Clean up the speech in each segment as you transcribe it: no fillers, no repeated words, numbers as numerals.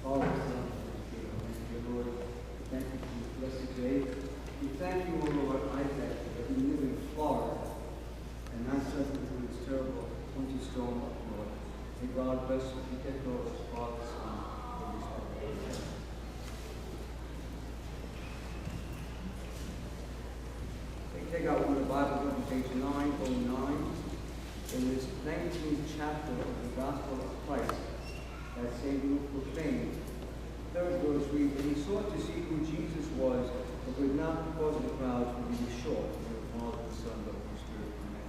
Father, Son, and Spirit. Thank you, Lord. Thank you for this blessed day. We thank you, O Lord, Isaac, that we live in Florida and not suffer through this terrible winter storm up north. May God bless you. We take Lord, Father, Son, and Holy Spirit. Take out one of the Bibles on page 909 in this 19th chapter of the Gospel of Christ that St. Luke proclaimed. Third verse reads, "And he sought to see who Jesus was, but could not because of the crowds, for he was short, and the Father, the Son, the Holy Spirit." Amen.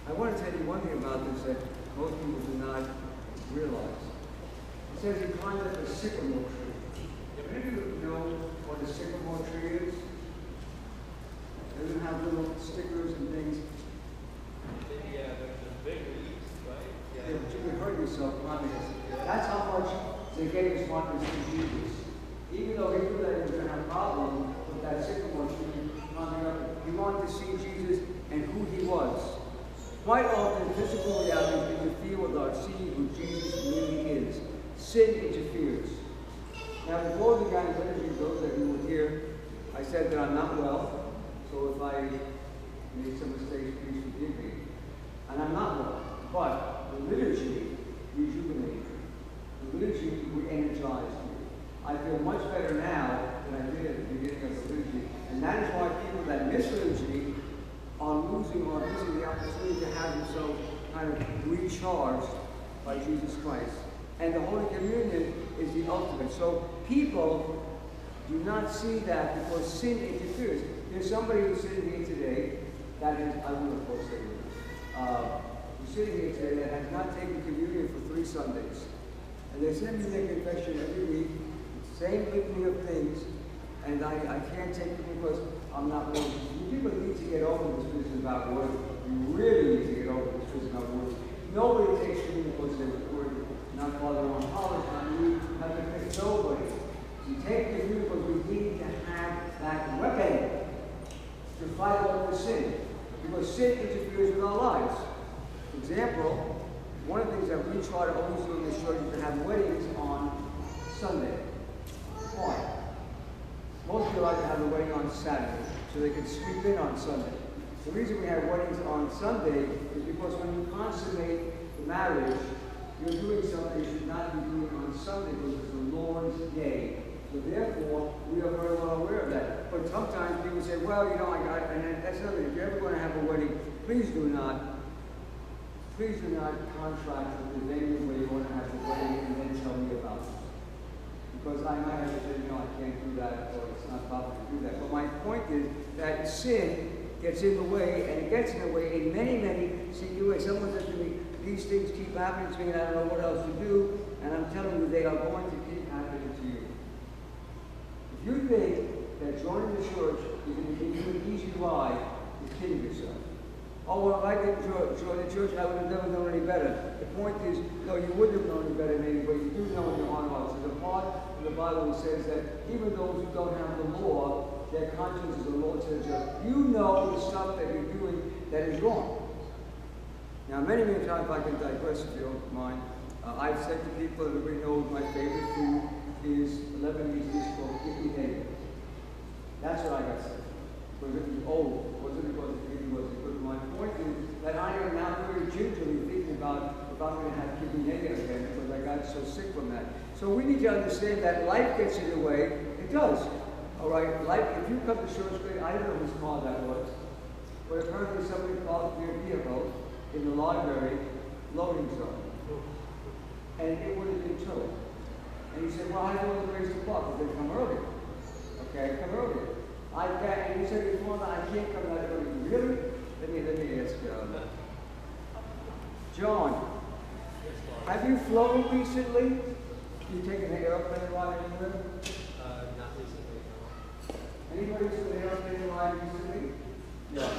I want to tell you one thing about this that most people do not realize. It says he climbed up a sycamore tree. Do any of you know what a sycamore tree is? They don't have little stickers and things. Yeah, the big leaves, right? Yeah, but you can hurt yourself climbing it. That's how much they gave his wonders to Jesus. Even though he knew that he was going to have a problem with that sycamore tree climbing up, he wanted to see Jesus and who he was. Quite often, physical reality interfere with our seeing who Jesus really is. Sin interferes. Now, before we began the liturgy, those that you were here, I said that I'm not well. So if I made some mistakes, please forgive me. And I'm not well. But the liturgy rejuvenated me. The liturgy re-energized me. I feel much better now than I did at the beginning of the liturgy. And that is why people that miss liturgy are losing or missing the opportunity to have themselves kind of recharged by Jesus Christ. And the Holy Communion is the ultimate. So people do not see that because sin interferes. There's somebody who's sitting here today that is, I will of course say who's sitting here today that has not taken communion for 3 Sundays. And they send me their confession every week, same litany of things, and I can't take it because I'm not worthy. You people need to get over this business about worthy. You really need to get over this business about worthy. Nobody takes communion because they're worthy. Not Father on college, not me, not the fifth, nobody. You take communion because we need to have that weapon to fight off the sin, because sin interferes with our lives. For example, one of the things that we try to always do in this church is to have weddings on Sunday. Why? Most people like to have a wedding on Saturday, so they can sweep in on Sunday. The reason we have weddings on Sunday is because when you consummate the marriage, you're doing something you should not be doing on Sunday because it's the Lord's day. So therefore, we are very well aware of that. But sometimes people say, well, you know, and that's another thing. If you're ever going to have a wedding, please do not contract with the venue where you want to have the wedding and then tell me about it. Because I might have to say, no, I can't do that, or it's not proper to do that. But my point is that sin gets in the way, and it gets in the way in many, many situations. Someone says to me, these things keep happening to me, and I don't know what else to do. And I'm telling you, they are going to keep happening to you. If you think that joining the church is going to give you an easy ride, you're kidding yourself. Oh, well, if I didn't join the church, I would have never known any better. The point is, no, you wouldn't have known any better maybe, but you do know in your own heart. So the part of the Bible says that even those who don't have the law, their conscience is a law to the judge. You know the stuff that you're doing that is wrong. Now, many times, if I can digress, if you don't mind, I've said to people, everybody knows my favorite food is Lebanese dish called kibineh. That's what I got said. Because it was old. It wasn't because it really wasn't good. My point is that I am now very gingerly thinking about if I'm going to have kibineh again because I got so sick from that. So we need to understand that life gets in the way. It does. All right? Life, if you come to church, I don't know whose car that was, but apparently somebody parked their vehicle in the library loading zone. And it would have been towed. And he said, well, I know the place to park. I said, come early. Okay, come early. I can't, and he said, before that, I can't come that early. Really? Let me ask John, have you flown recently? You taken an airplane ride anywhere? Not recently, no. Anybody took an airplane ride recently? Yeah.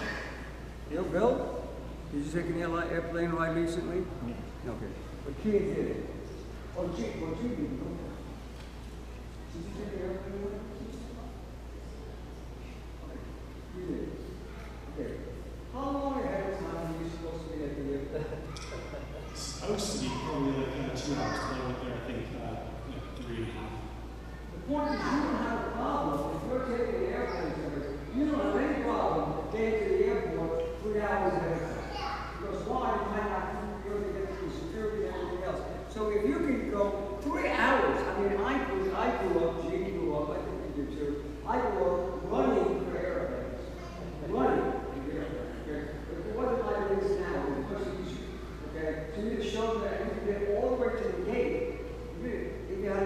You, Bill? Did you take an airplane ride recently? Okay. But Keith did it. Oh, gee, did you? Did you take an airplane ride? You did. Okay. How long ahead of time are you supposed to be at the airport? I was to be probably like 2 hours. I went there, I think, 3.5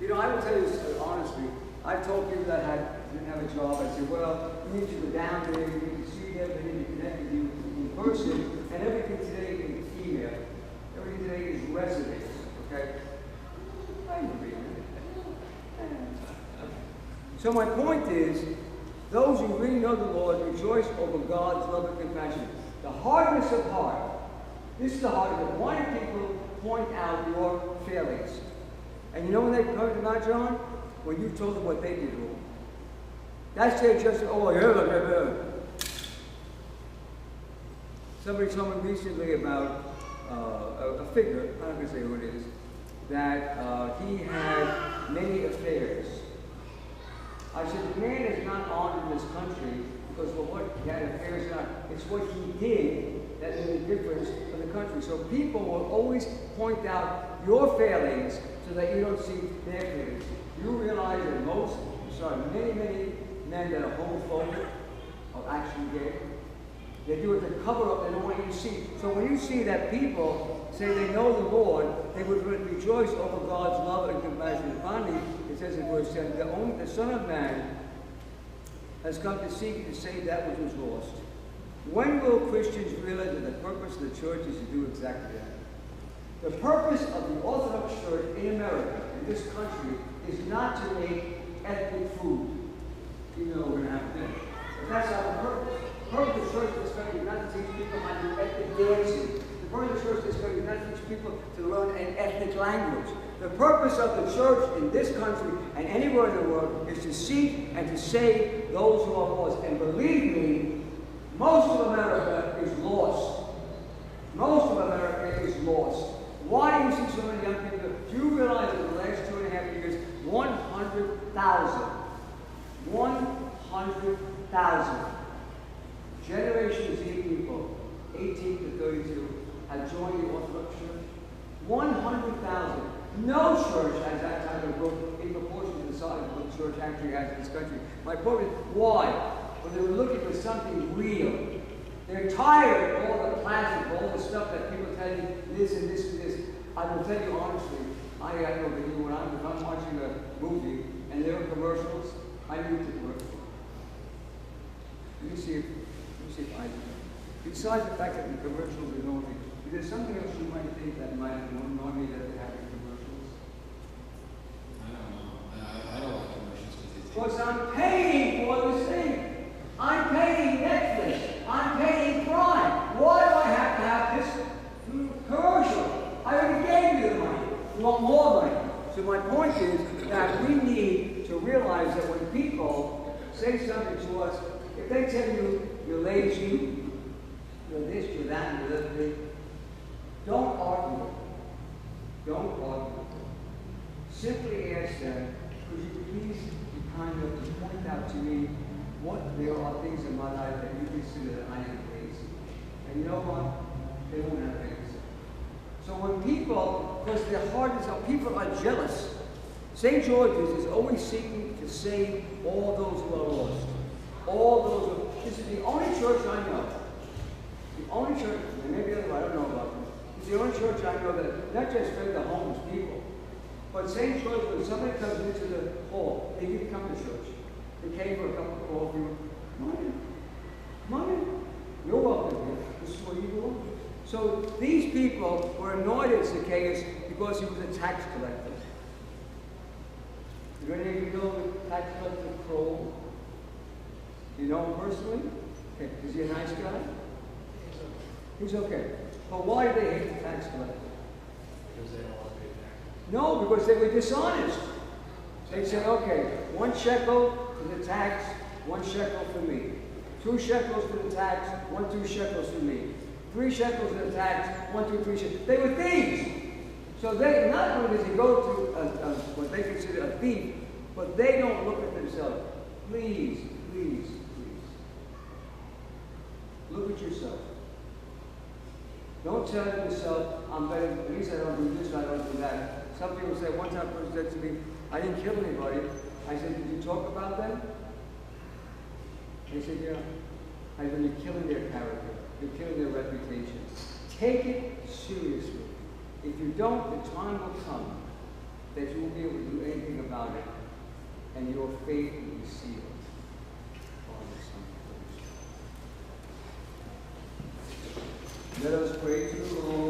You know, I will tell you this honestly. I've told people that didn't have a job, I said, well, you need to go down there, you need to see them, they need to connect with you in person, and everything today is email. Everything today is resumes, okay? I agree. So my point is, those who really know the Lord rejoice over God's love and compassion. The hardness of heart. This is the hardness. Why do people point out your failings? And you know when they come to Mount John? When you told them what they did wrong. That's their just, oh, yeah. Somebody told me recently about a figure, I'm not going to say who it is, that he had many affairs. I said, the man is not honored in this country because of what he had affairs on. It's what he did that made a difference for the country. So people will always point out your failings so that you don't see their failings. You realize that many men that are homophobic are actually gay. They do it to cover up, they don't want you to see. So when you see that people say they know the Lord, they would rejoice over God's love and compassion. And finally, it says in verse 10, the Son of Man has come to seek and to save that which was lost. When will Christians realize that the purpose of the church is to do exactly that? The purpose of the Orthodox Church in America, in this country, is not to make ethnic food, even though we're going to have dinner. But that's not the purpose. The purpose of the church in this country is not to teach people how to do ethnic dancing. The purpose of the church in this country is not to teach people to learn an ethnic language. The purpose of the church in this country and anywhere in the world is to seek and to save those who are lost. And believe me, most of America is lost. Most of America is lost. Why do you see so many young people? Do you realize in the last 2.5 years, 100,000 Generation Z people, 18 to 32, have joined the Orthodox Church. 100,000. No church has that type of growth in proportion to the size of what the church actually has in this country. My point is, why? When they were looking for something real. They're tired of all the plastic, all the stuff that people tell you, this and this and this. I will tell you honestly, I know that when I'm watching a movie and there are commercials, I mute the commercial. Let me see if I do. Besides the fact that the commercials are annoying, is there something else you might think that might annoy me that they have in commercials? I don't know. I don't like commercials because I'm paying for this thing. I'm paying Netflix. I'm paying Prime. Why do I have to have this commercial? I already gave you the money. You want more money. So my point is that we need to realize that when people say something to us, if they tell you you're lazy, you're this, you're that, and you're the other thing, don't argue. Don't argue. Simply ask them, could you please kind of point out to me what there are things in my life that you consider that I am lazy. And you know what? They won't have things. So when people, because their heart is out, people are jealous. St. George's is always seeking to save all those who are lost. All those who, this is the only church I know. The only church, maybe I don't know about them. It's the only church I know that not just fed the homeless people, but St. George, when somebody comes into the hall, they can come to church. They came for a cup of coffee. Money. You're welcome here. This is where you belong. So these people were annoyed at Zacchaeus because he was a tax collector. Do any of you know the tax collector Kroll? Do you know him personally? Okay. Is he a nice guy? He's okay. But why did they hate the tax collector? Because they don't want to pay taxes. No, because they were dishonest. They said, okay, 1 shekel for the tax, 1 shekel for me. 2 shekels for the tax, 2 shekels for me. 3 shekels for the tax, 3 shekels. They were thieves. So they, not only does he go to what they consider a thief, but they don't look at themselves. Please. Look at yourself. Don't tell yourself, I'm better, at least I don't do this, I don't do that. Some people say, one time a person said to me, I didn't kill anybody. I said, did you talk about them? They said, yeah. I said, you're killing their character. You're killing their reputation. Take it seriously. If you don't, the time will come that you won't be able to do anything about it, and your faith will be sealed. Father, Son, and Holy Spirit. Let us pray to the Lord.